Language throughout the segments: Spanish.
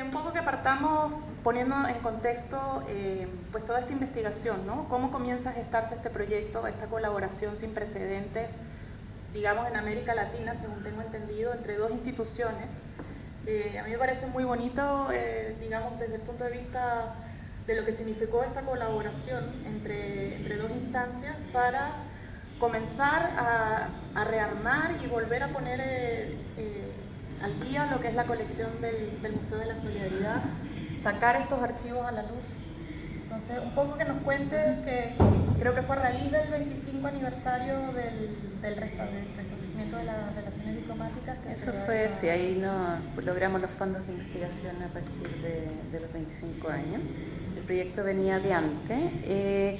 Un poco que partamos poniendo en contexto pues toda esta investigación, ¿no? ¿Cómo comienza a gestarse este proyecto, esta colaboración sin precedentes, digamos, en América Latina, según tengo entendido, entre dos instituciones? A mí me parece muy bonito, digamos, desde el punto de vista de lo que significó esta colaboración entre dos instancias para comenzar a rearmar y volver a poner al día lo que es la colección del Museo de la Solidaridad, sacar estos archivos a la luz. Entonces, un poco que nos cuentes, que creo que fue a raíz del 25 aniversario del restablecimiento de las relaciones diplomáticas. Eso fue, sí, ahí logramos los fondos de investigación a partir de los 25 años. El proyecto venía de antes.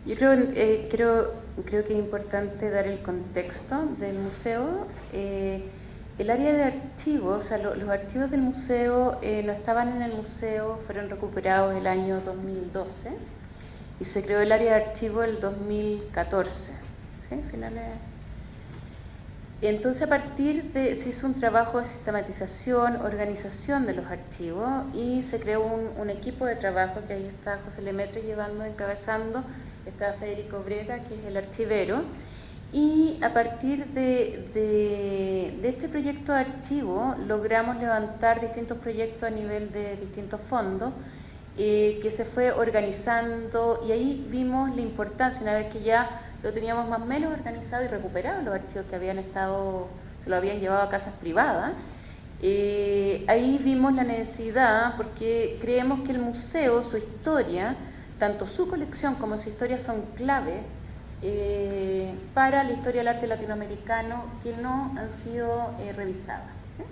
Yo creo que es importante dar el contexto del museo. El área de archivos, o sea, los archivos del museo no estaban en el museo, fueron recuperados el año 2012 y se creó el área de archivos el 2014, ¿sí? Finales. Entonces, a partir de se hizo un trabajo de sistematización, organización de los archivos y se creó un equipo de trabajo que ahí está José Lemaitre encabezando, está Federico Brega, que es el archivero. Y a partir de este proyecto de archivo logramos levantar distintos proyectos a nivel de distintos fondos que se fue organizando, y ahí vimos la importancia, una vez que ya lo teníamos más o menos organizado y recuperado los archivos que habían estado, se lo habían llevado a casas privadas. Ahí vimos la necesidad, porque creemos que el museo, su historia, tanto su colección como su historia son clave para la historia del arte latinoamericano que no han sido revisadas, ¿sí?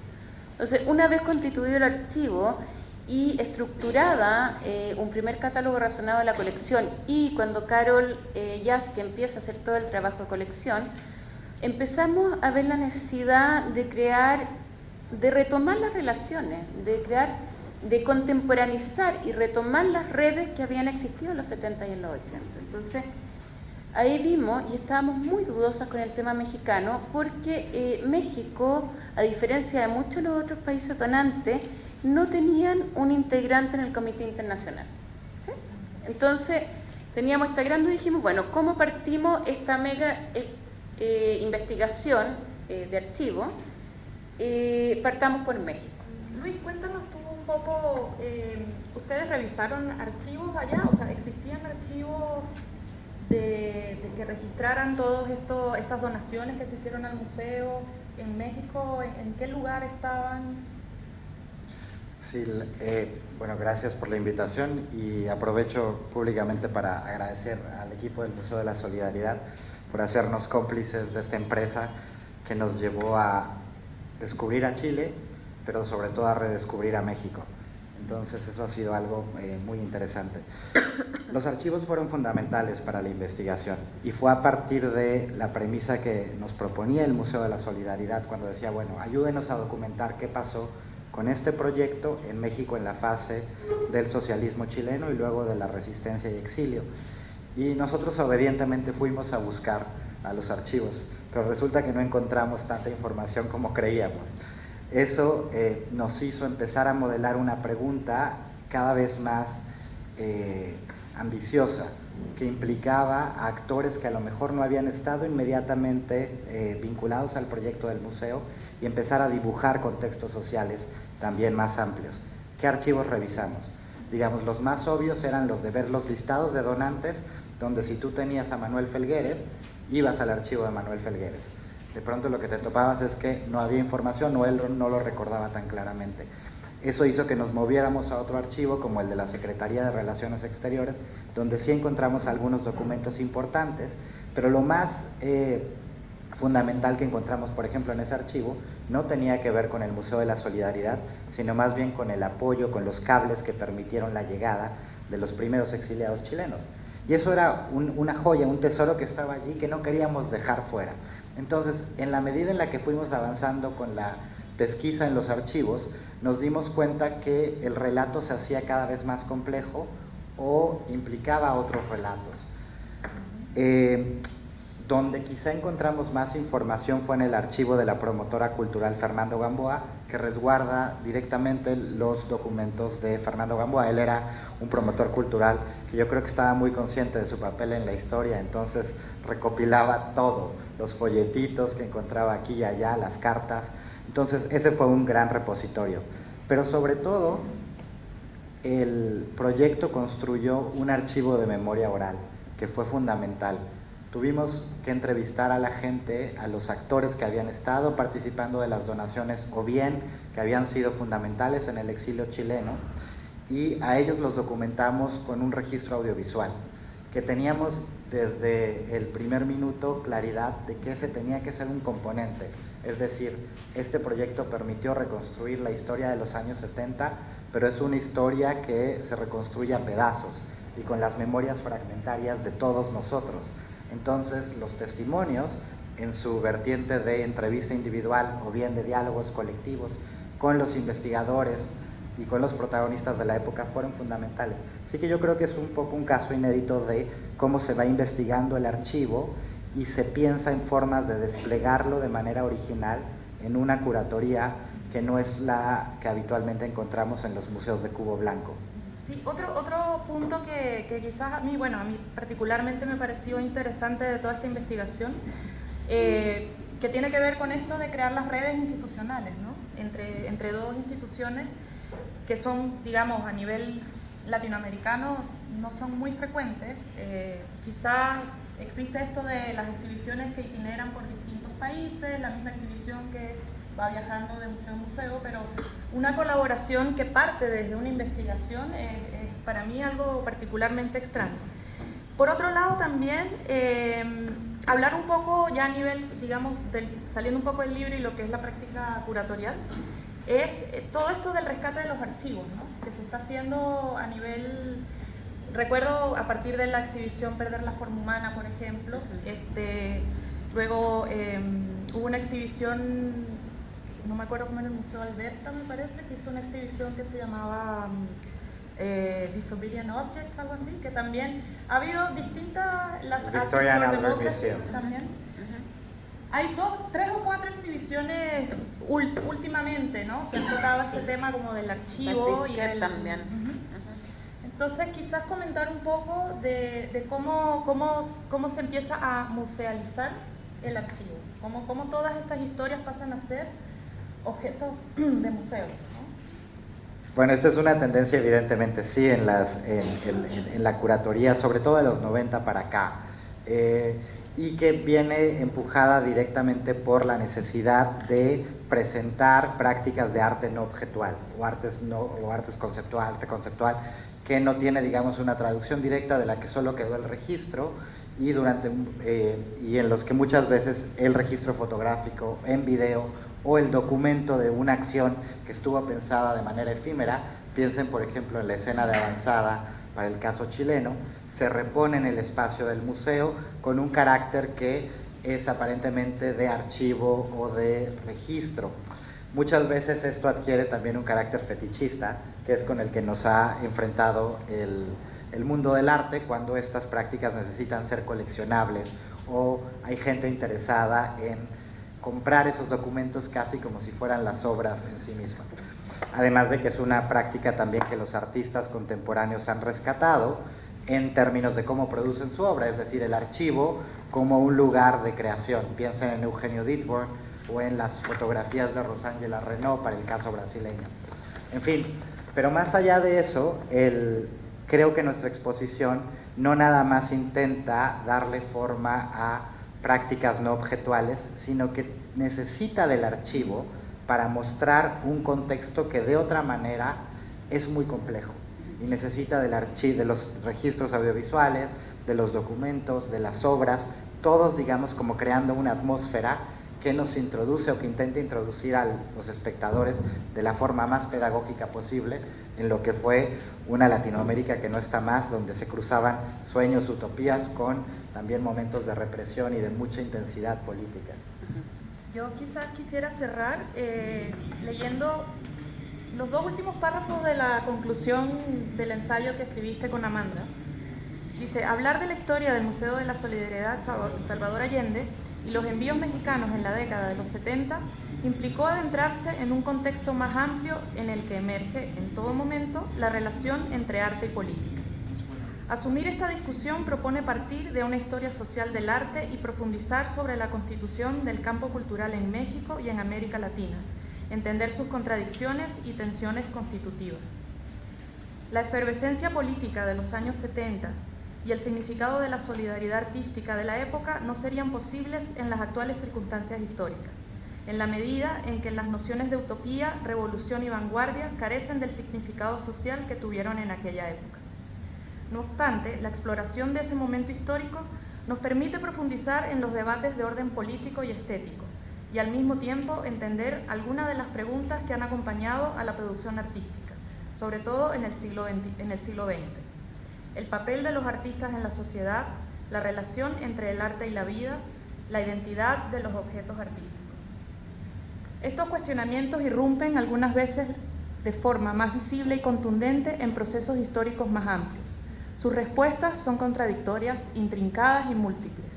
Entonces, una vez constituido el archivo y estructurada un primer catálogo razonado de la colección, y cuando Carol Yaski empieza a hacer todo el trabajo de colección, empezamos a ver la necesidad de crear, de retomar las relaciones, de contemporaneizar y retomar las redes que habían existido en los 70 y en los 80. Entonces, ahí vimos, y estábamos muy dudosas con el tema mexicano, porque México, a diferencia de muchos de los otros países donantes, no tenían un integrante en el Comité Internacional, ¿sí? Entonces, teníamos esta gran duda y dijimos, bueno, ¿cómo partimos esta mega investigación de archivo? Partamos por México. Luis, cuéntanos tú un poco, ¿ustedes revisaron archivos allá? O sea, ¿existían archivos de que registraran todas estas donaciones que se hicieron al museo en México? ¿En qué lugar estaban? Sí, bueno, gracias por la invitación y aprovecho públicamente para agradecer al equipo del Museo de la Solidaridad por hacernos cómplices de esta empresa que nos llevó a descubrir a Chile, pero sobre todo a redescubrir a México. Entonces eso ha sido algo muy interesante. Los archivos fueron fundamentales para la investigación y fue a partir de la premisa que nos proponía el Museo de la Solidaridad cuando decía, bueno, ayúdenos a documentar qué pasó con este proyecto en México en la fase del socialismo chileno y luego de la resistencia y exilio. Y nosotros obedientemente fuimos a buscar a los archivos, pero resulta que no encontramos tanta información como creíamos. Eso nos hizo empezar a modelar una pregunta cada vez más ambiciosa, que implicaba a actores que a lo mejor no habían estado inmediatamente vinculados al proyecto del museo y empezar a dibujar contextos sociales también más amplios. ¿Qué archivos revisamos? Digamos, los más obvios eran los de ver los listados de donantes, donde si tú tenías a Manuel Felgueres, ibas al archivo de Manuel Felgueres. De pronto lo que te topabas es que no había información o él no lo recordaba tan claramente. Eso hizo que nos moviéramos a otro archivo como el de la Secretaría de Relaciones Exteriores, donde sí encontramos algunos documentos importantes, pero lo más fundamental que encontramos, por ejemplo, en ese archivo, no tenía que ver con el Museo de la Solidaridad, sino más bien con el apoyo, con los cables que permitieron la llegada de los primeros exiliados chilenos. Y eso era una joya, un tesoro que estaba allí que no queríamos dejar fuera. Entonces, en la medida en la que fuimos avanzando con la pesquisa en los archivos, nos dimos cuenta que el relato se hacía cada vez más complejo o implicaba otros relatos. Donde quizá encontramos más información fue en el archivo de la promotora cultural Fernando Gamboa, que resguarda directamente los documentos de Fernando Gamboa. Él era un promotor cultural que yo creo que estaba muy consciente de su papel en la historia, entonces recopilaba todo, los folletitos que encontraba aquí y allá, las cartas. Entonces ese fue un gran repositorio. Pero sobre todo, el proyecto construyó un archivo de memoria oral que fue fundamental. Tuvimos que entrevistar a la gente, a los actores que habían estado participando de las donaciones o bien que habían sido fundamentales en el exilio chileno, y a ellos los documentamos con un registro audiovisual, que teníamos desde el primer minuto claridad de que ese tenía que ser un componente. Es decir, este proyecto permitió reconstruir la historia de los años 70, pero es una historia que se reconstruye a pedazos y con las memorias fragmentarias de todos nosotros. Entonces, los testimonios, en su vertiente de entrevista individual o bien de diálogos colectivos con los investigadores y con los protagonistas de la época, fueron fundamentales. Así que yo creo que es un poco un caso inédito de cómo se va investigando el archivo y se piensa en formas de desplegarlo de manera original en una curatoría que no es la que habitualmente encontramos en los museos de Cubo Blanco. Sí, otro punto que quizás a mí particularmente me pareció interesante de toda esta investigación, que tiene que ver con esto de crear las redes institucionales, ¿no? Entre dos instituciones que son, digamos, a nivel latinoamericano no son muy frecuentes. Quizás existe esto de las exhibiciones que itineran por distintos países, la misma exhibición que va viajando de museo en museo, pero una colaboración que parte desde una investigación es para mí algo particularmente extraño. Por otro lado también, hablar un poco ya a nivel, digamos, saliendo un poco del libro y lo que es la práctica curatorial, es todo esto del rescate de los archivos, ¿no? Que se está haciendo a nivel... Recuerdo a partir de la exhibición Perder la forma humana, por ejemplo, luego hubo una exhibición, no me acuerdo cómo, en el Museo Alberta, me parece, que hizo una exhibición que se llamaba Disobedient Objects, algo así, que también ha habido distintas... Victorian Albert Museum. También. Hay 3 o 4 exhibiciones últimamente, ¿no?, que han tocado este tema como del archivo y el... también. Entonces, quizás comentar un poco de cómo se empieza a musealizar el archivo, cómo todas estas historias pasan a ser objetos de museo, ¿no? Bueno, esta es una tendencia evidentemente, sí, en la curatoría, sobre todo de los 90 para acá, y que viene empujada directamente por la necesidad de presentar prácticas de arte no objetual, o arte conceptual, que no tiene, digamos, una traducción directa de la que solo quedó el registro, y en los que muchas veces el registro fotográfico en video o el documento de una acción que estuvo pensada de manera efímera, piensen por ejemplo en la escena de avanzada para el caso chileno, se repone en el espacio del museo con un carácter que es aparentemente de archivo o de registro. Muchas veces esto adquiere también un carácter fetichista, que es con el que nos ha enfrentado el mundo del arte cuando estas prácticas necesitan ser coleccionables o hay gente interesada en comprar esos documentos casi como si fueran las obras en sí mismas. Además de que es una práctica también que los artistas contemporáneos han rescatado en términos de cómo producen su obra, es decir, el archivo como un lugar de creación. Piensen en Eugenio Dittborn o en las fotografías de Rosángela Renault para el caso brasileño. En fin, pero más allá de eso, creo que nuestra exposición no nada más intenta darle forma a prácticas no objetuales, sino que necesita del archivo para mostrar un contexto que de otra manera es muy complejo y necesita de los registros audiovisuales, de los documentos, de las obras, todos, digamos, como creando una atmósfera que nos introduce o que intenta introducir a los espectadores de la forma más pedagógica posible en lo que fue una Latinoamérica que no está más, donde se cruzaban sueños, utopías con también momentos de represión y de mucha intensidad política. Yo quizás quisiera cerrar leyendo los 2 últimos párrafos de la conclusión del ensayo que escribiste con Amanda, Dice, hablar de la historia del Museo de la Solidaridad Salvador Allende y los envíos mexicanos en la década de los 70 implicó adentrarse en un contexto más amplio en el que emerge en todo momento la relación entre arte y política. Asumir esta discusión propone partir de una historia social del arte y profundizar sobre la constitución del campo cultural en México y en América Latina, entender sus contradicciones y tensiones constitutivas. La efervescencia política de los años 70 y el significado de la solidaridad artística de la época no serían posibles en las actuales circunstancias históricas, en la medida en que las nociones de utopía, revolución y vanguardia carecen del significado social que tuvieron en aquella época. No obstante, la exploración de ese momento histórico nos permite profundizar en los debates de orden político y estético, y al mismo tiempo entender algunas de las preguntas que han acompañado a la producción artística, sobre todo en el siglo XX. El papel de los artistas en la sociedad, la relación entre el arte y la vida, la identidad de los objetos artísticos. Estos cuestionamientos irrumpen algunas veces de forma más visible y contundente en procesos históricos más amplios. Sus respuestas son contradictorias, intrincadas y múltiples.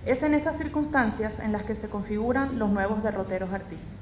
Es en esas circunstancias en las que se configuran los nuevos derroteros artísticos.